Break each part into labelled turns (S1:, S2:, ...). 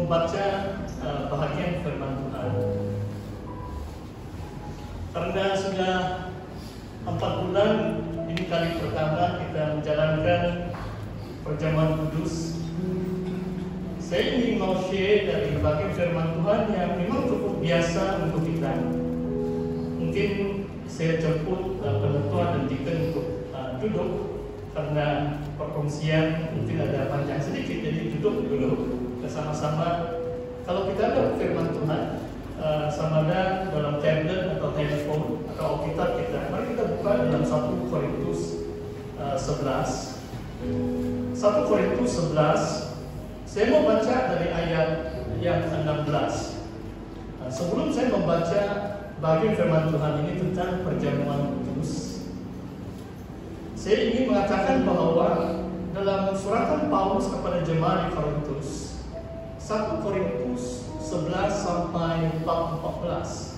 S1: membaca bahagian firman Tuhan. Karena sudah 4 bulan ini kali pertama kita menjalankan perjamuan kudus, saya ingin mau share dari bagian firman Tuhan yang memang cukup biasa untuk kita. Mungkin saya jemput penentuan dan deacon untuk duduk, karena perkongsian mungkin ada panjang sedikit, jadi duduk dulu bersama-sama. Kalau kita ada firman Tuhan, sama ada dalam tablet atau handphone atau Alkitab kita, mari kita buka dalam 1 Korintus 11. 1 Korintus 11, saya mau baca dari ayat yang ke-16. Sebelum saya membaca bagian firman Tuhan ini tentang perjamuan kudus, saya ingin mengatakan bahwa dalam suratan Paulus kepada jemaat di Korintus, 1 Korintus 11 sampai 14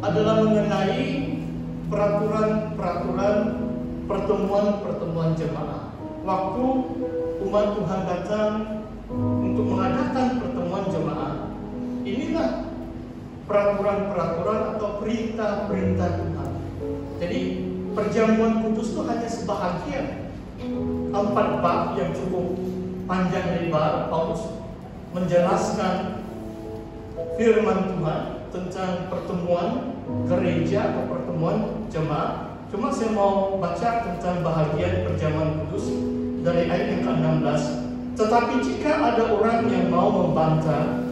S1: adalah mengenai peraturan-peraturan pertemuan-pertemuan jemaat. Waktu umat Tuhan datang untuk mengadakan pertemuan jemaat, inilah peraturan-peraturan atau perintah-perintah Tuhan. Jadi perjamuan kudus itu hanya sebahagian 4 bab yang cukup panjang lebar. Paulus menjelaskan firman Tuhan tentang pertemuan gereja atau pertemuan jemaat. Cuma saya mau baca tentang bahagian perjamuan kudus dari ayat yang ke-16. Tetapi jika ada orang yang mau membantah,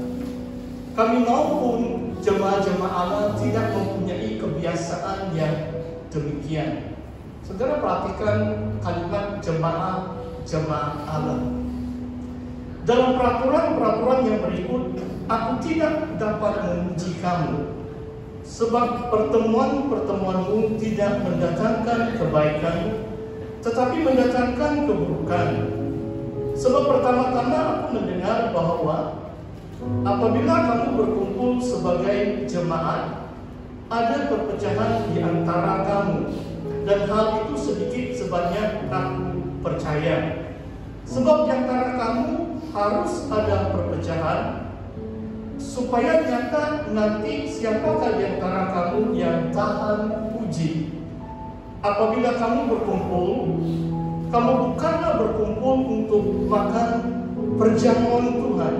S1: kami maupun jemaat-jemaat Allah tidak mempunyai kebiasaan yang demikian. Saudara perhatikan kalimat jemaat Allah. Dalam peraturan-peraturan yang berikut, aku tidak dapat memuji kamu, sebab pertemuan-pertemuanmu tidak mendatangkan kebaikan, tetapi mendatangkan keburukan. Sebab pertama-tama aku mendengar bahwa apabila kamu berkumpul sebagai jemaat, ada perpecahan di antara kamu, dan hal itu sedikit sebanyak aku percaya. Sebab di antara kamu harus ada perpecahan, supaya nyata nanti siapakah di antara kamu yang tahan uji. Apabila kamu berkumpul, kamu bukanlah berkumpul untuk makan perjamuan Tuhan.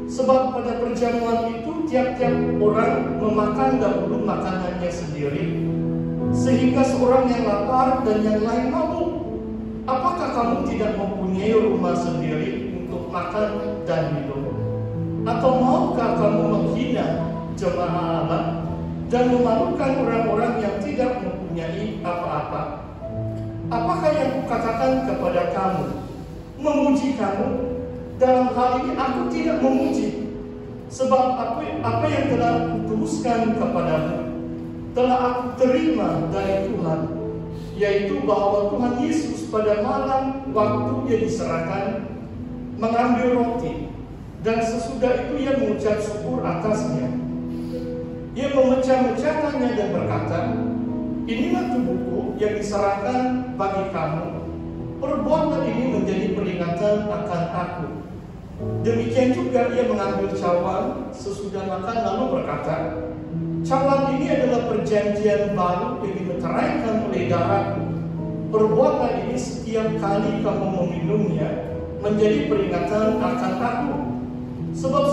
S1: Sebab pada perjamuan itu tiap-tiap orang memakan dahulu makanannya sendiri, sehingga seorang yang lapar dan yang lain mabuk. Apakah kamu tidak mempunyai rumah sendiri untuk makan dan minum? Atau maukah kamu menghina jemaat Allah dan memalukan orang-orang yang tidak mempunyai apa-apa? Apakah yang kukatakan kepada kamu? Memuji kamu? Dalam hal ini aku tidak memuji, sebab apa yang telah kutuliskan kepadamu telah aku terima dari Tuhan, yaitu bahwa Tuhan Yesus pada malam waktu Dia diserahkan mengambil roti, dan sesudah itu Ia mengucap syukur atasnya. Ia memecah-mecahkannya dan berkata, inilah tubuhku yang diserahkan bagi kamu. Perbuatlah ini menjadi peringatan akan aku. Demikian juga Ia mengambil cawan sesudah makan lalu berkata, cawan ini adalah perjanjian baru yang dimeteraikan oleh darahku. Perbuatlah ini setiap kali kamu meminumnya menjadi peringatan akan aku. Sebab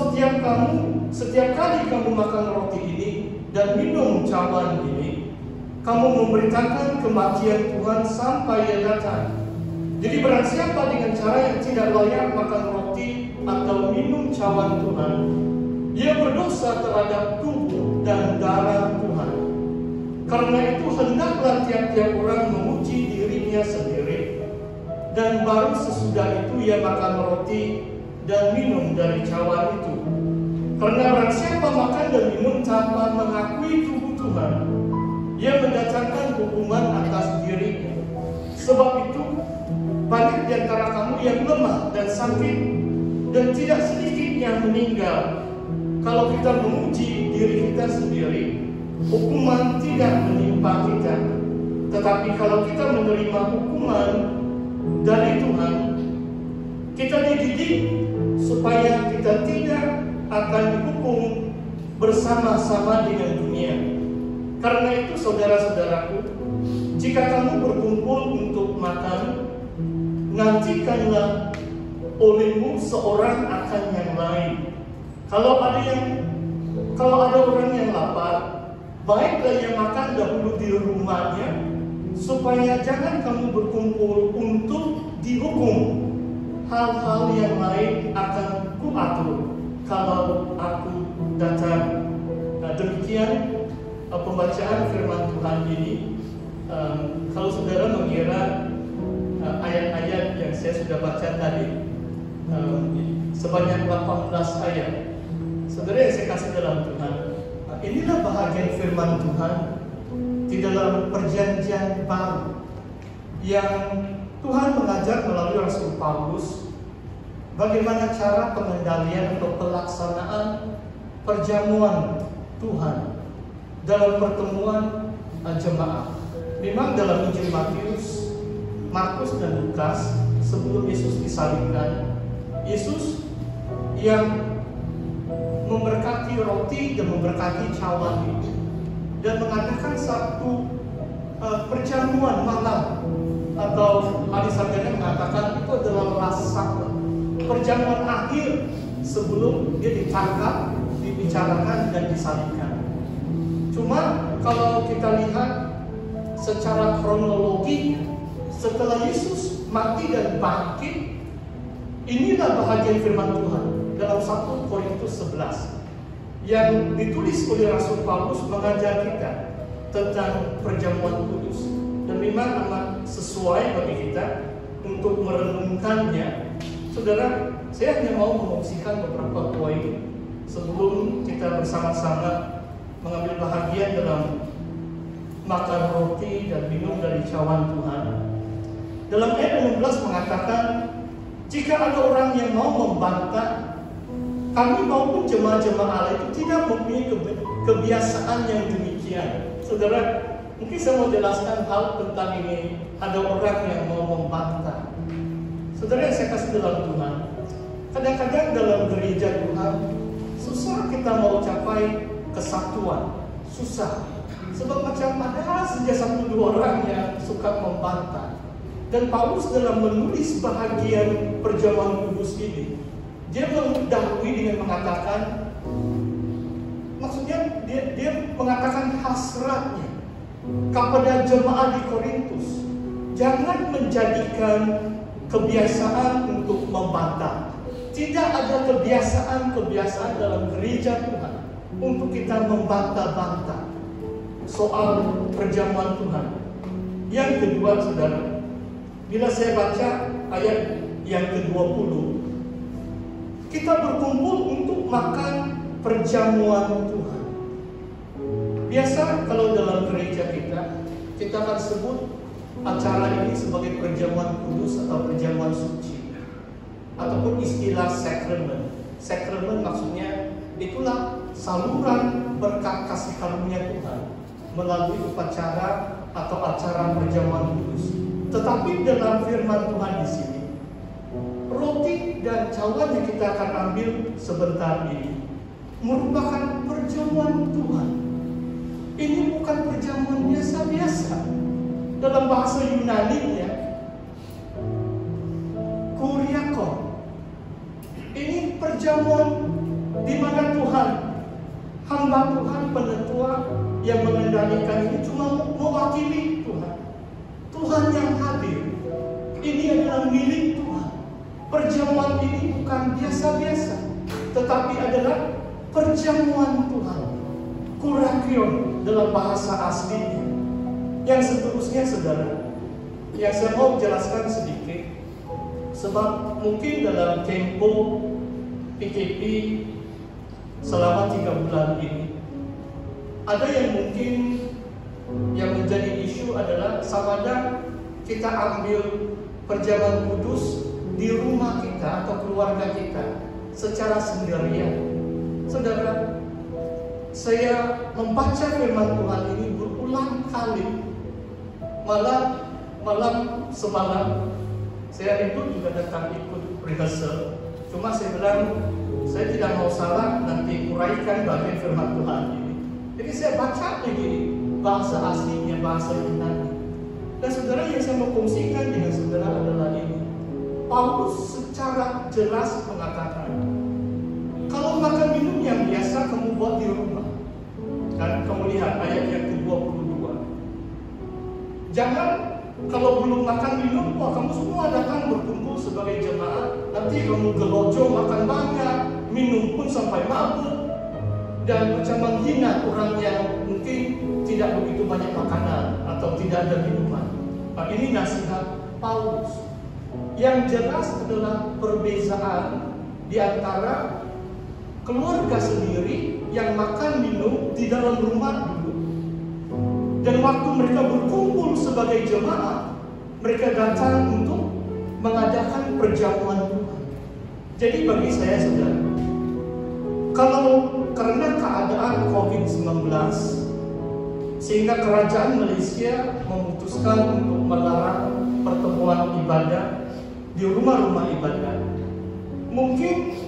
S1: setiap kali kamu makan roti ini dan minum cawan ini, kamu memberitakan kematian Tuhan sampai Ia datang. Jadi barang siapa dengan cara yang tidak layak makan roti atau minum cawan Tuhan, ia berdosa terhadap tubuh dan darah Tuhan. Karena itu hendaklah tiap-tiap orang memuji dirinya sendiri, dan baru sesudah itu ia makan roti dan minum dari cawan itu. Karena barang siapa makan dan minum tanpa mengakui tubuh Tuhan, ia mendatangkan hukuman atas dirinya. Sebab itu banyak di antara kamu yang lemah dan sakit, dan tidak sedikit yang meninggal. Kalau kita memuji diri kita sendiri, hukuman tidak menimpa kita. Tetapi kalau kita menerima hukuman dari Tuhan, kita dididik supaya kita tidak akan dihukum bersama-sama dengan dunia. Karena itu saudara-saudaraku, jika kamu berkumpul untuk makan, nantikanlah olehmu seorang akan yang lain. Kalau ada orang yang lapar, baiklah yang makan dahulu di rumahnya, supaya jangan kamu berkumpul untuk dihukum. Hal-hal yang lain akan kuatur kalau aku datang. Nah, demikian pembacaan firman Tuhan ini. Kalau saudara mengira ayat-ayat yang saya sudah baca tadi sebanyak 18 ayat, saudara yang saya kasih dalam Tuhan, inilah bahagian firman Tuhan di dalam perjanjian baru yang Tuhan mengajar melalui Rasul Paulus bagaimana cara pengendalian atau pelaksanaan perjamuan Tuhan dalam pertemuan jemaat. Memang dalam Injil Matius, Markus dan Lukas, sebelum Yesus disalibkan, Yesus yang memberkati roti dan memberkati cawan itu dan mengadakan satu perjamuan malam, atau ahli sarjana mengatakan itu adalah last supper, perjamuan akhir sebelum dia ditangkap, dibicarakan dan disalibkan. Cuma kalau kita lihat secara kronologi, setelah Yesus mati dan bangkit, inilah bahagian firman Tuhan dalam 1 Korintus 11 yang ditulis oleh Rasul Paulus mengajar kita tentang perjamuan kudus, dan memang amat sesuai bagi kita untuk merenungkannya. Saudara, saya hanya mau mengungsikan beberapa poin sebelum kita bersama-sama mengambil bahagian dalam makan roti dan minum dari cawan Tuhan. Dalam ayat 16 mengatakan, jika ada orang yang mau membantah, kami maupun jemaah-jemaah Allah itu tidak mempunyai kebiasaan yang demikian. Saudara, mungkin saya mau jelaskan hal tentang ini. Ada orang yang mau membantah. Saudara yang saya kasih dalam Tuhan, kadang-kadang dalam gereja Tuhan susah kita mau capai kesatuan. Susah. Sebab macam ada saja satu dua orang yang suka membantah. Dan Paulus dalam menulis bahagian perjamuan kudus ini, dia mendahului dengan mengatakan, maksudnya dia mengatakan hasratnya kepada jemaat di Korintus, jangan menjadikan kebiasaan untuk membantah. Tidak ada kebiasaan dalam gereja Tuhan untuk kita membantah-bantah soal perjamuan Tuhan. Yang kedua, saudara, bila saya baca ayat yang ke-20, kita berkumpul untuk makan perjamuan Tuhan. Biasa kalau dalam gereja kita akan sebut acara ini sebagai perjamuan kudus atau perjamuan suci, ataupun istilah sakramen. Sakramen maksudnya itulah saluran berkat kasih karunia Tuhan melalui upacara atau acara perjamuan kudus. Tetapi dalam firman Tuhan di sini, roti dan cawan yang kita akan ambil sebentar ini merupakan perjamuan Tuhan. Ini bukan perjamuan biasa-biasa. Dalam bahasa Yunani-nya, kuriakon. Ini perjamuan di mana Tuhan, hamba Tuhan, penetua yang mengendalikan ini cuma mewakili Tuhan. Tuhan yang hadir. Ini adalah milik Tuhan. Perjamuan ini bukan biasa-biasa, tetapi adalah perjamuan Tuhan. Kurakion dalam bahasa aslinya. Yang seterusnya, saudara, yang saya mau jelaskan sedikit, sebab mungkin dalam tempo PKP selama 3 bulan ini, ada yang mungkin yang menjadi isu adalah sabada kita ambil perjamuan kudus di rumah kita atau keluarga kita secara sendirian. Saudara, saya membaca firman Tuhan ini berulang kali. Malam semalam saya itu juga datang ikut rehearsal Cuma saya bilang, saya tidak mau salah nanti uraikan bagian firman Tuhan ini. Jadi saya baca lagi bahasa aslinya, bahasa Yunani. Dan saudara, yang saya mau kongsikan dengan saudara adalah ini. Paulus secara jelas mengatakan, kalau makan minum yang biasa kamu buat di rumah. Dan kamu lihat ayat yang ke-22. Jangan kalau belum makan minum, kamu semua datang berkumpul sebagai jemaat. Nanti kamu gelojo makan banyak, minum pun sampai mabuk, dan macam menghina orang yang mungkin tidak begitu banyak makanan atau tidak ada minuman. Nah, ini nasihat Paulus. Yang jelas adalah perbezaan di antara keluarga sendiri yang makan minum di dalam rumah dulu, dan waktu mereka berkumpul sebagai jemaat, mereka datang untuk mengadakan perjamuan Tuhan. Jadi bagi saya, saudara, kalau karena keadaan COVID-19 sehingga kerajaan Malaysia memutuskan untuk melarang pertemuan ibadah di rumah-rumah ibadah, mungkin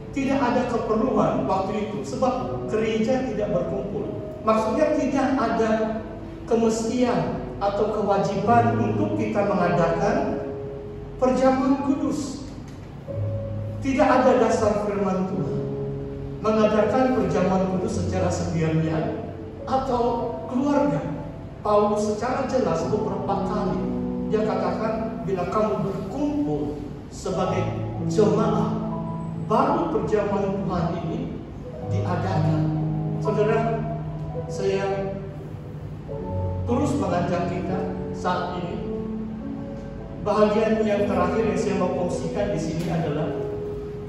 S1: tidak ada keperluan waktu itu sebab gereja tidak berkumpul. Maksudnya tidak ada kemestian atau kewajiban untuk kita mengadakan perjamuan kudus. Tidak ada dasar firman Tuhan mengadakan perjamuan kudus secara sendirian atau keluarga. Paulus secara jelas beberapa kali dia katakan, bila kamu berkumpul sebagai jemaat, baru perjamuan Tuhan ini diadakan. Saudara, saya terus mengajak kita saat ini. Bahagian yang terakhir yang saya mau kongsikan di sini adalah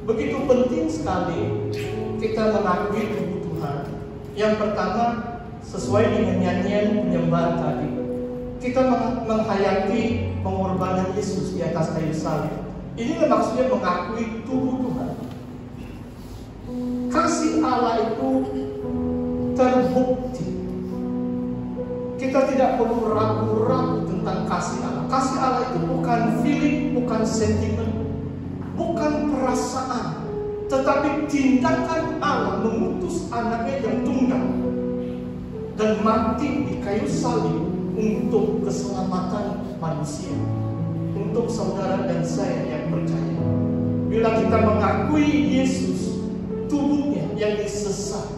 S1: begitu penting sekali kita mengakui tubuh Tuhan. Yang pertama, sesuai dengan nyanyian penyembahan tadi, kita menghayati pengorbanan Yesus di atas kayu salib. Inilah maksudnya mengakui tubuh Tuhan. Kasih Allah itu terbukti. Kita tidak perlu ragu-ragu tentang kasih Allah. Kasih Allah itu bukan feeling, bukan sentimen, bukan perasaan, tetapi tindakan Allah mengutus anaknya yang tunggal dan mati di kayu salib untuk keselamatan manusia, untuk saudara dan saya yang percaya. Bila kita mengakui Yesus, tubuhnya yang disesat,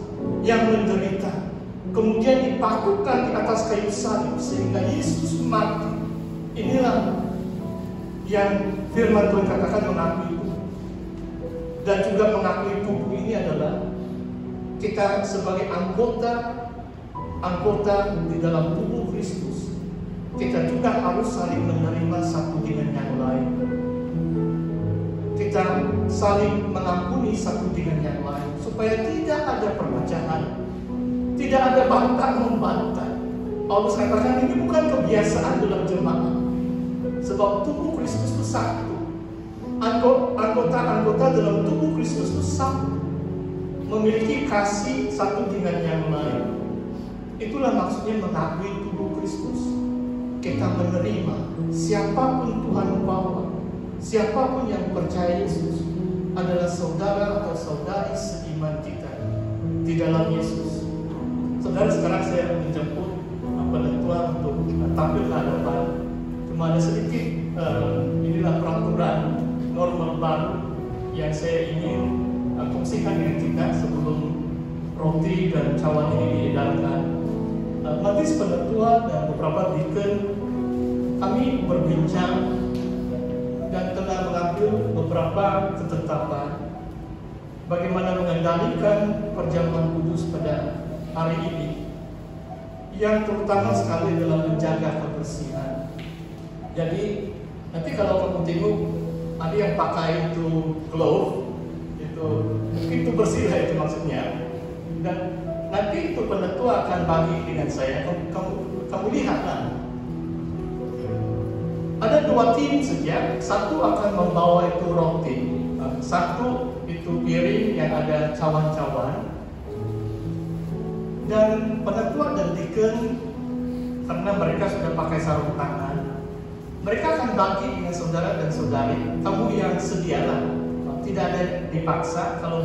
S1: yang menderita, kemudian dipakukan di atas kayu salib sehingga Yesus mati, inilah yang firman Tuhan katakan mengakui itu. Dan juga mengakui tubuh ini adalah kita sebagai anggota di dalam tubuh Kristus. Kita juga harus saling menerima satu dengan yang lain. Kita saling mengampuni satu dengan yang lain supaya tidak ada perpecahan, tidak ada bantah-membantah. Paulus katakan ini bukan kebiasaan dalam jemaat, sebab tubuh Kristus itu satu. Anggota-anggota dalam tubuh Kristus itu satu, memiliki kasih satu dengan yang lain. Itulah maksudnya mengakui tubuh Kristus. Kita menerima siapapun Tuhan bawa, siapapun yang percaya Yesus adalah saudara atau saudari seiman kita di dalam Yesus. Saudara, sekarang saya menjemput penentuan untuk tampil ke hadapan. Cuma ada sedikit inilah peraturan normal baru yang saya ingin kongsikan dengan kita sebelum roti dan cawan ini diedarkan. Majelis Penetua dan beberapa deacon kami berbincang dan telah mengambil beberapa ketetapan bagaimana mengendalikan perjamuan kudus pada hari ini, yang terutama sekali dalam menjaga kebersihan. Jadi nanti kalau kamu tengok ada yang pakai itu glove, itu mungkin itu bersih lah itu maksudnya. Dan nanti itu penetua akan bagi dengan saya. Kamu lihatlah. Ada dua tim saja. Satu akan membawa itu roti, satu itu piring yang ada cawan-cawan. Dan penetua dan deacon, karena mereka sudah pakai sarung tangan, mereka akan bagi dengan saudara dan saudari. Kamu yang sedialah tidak ada dipaksa kalau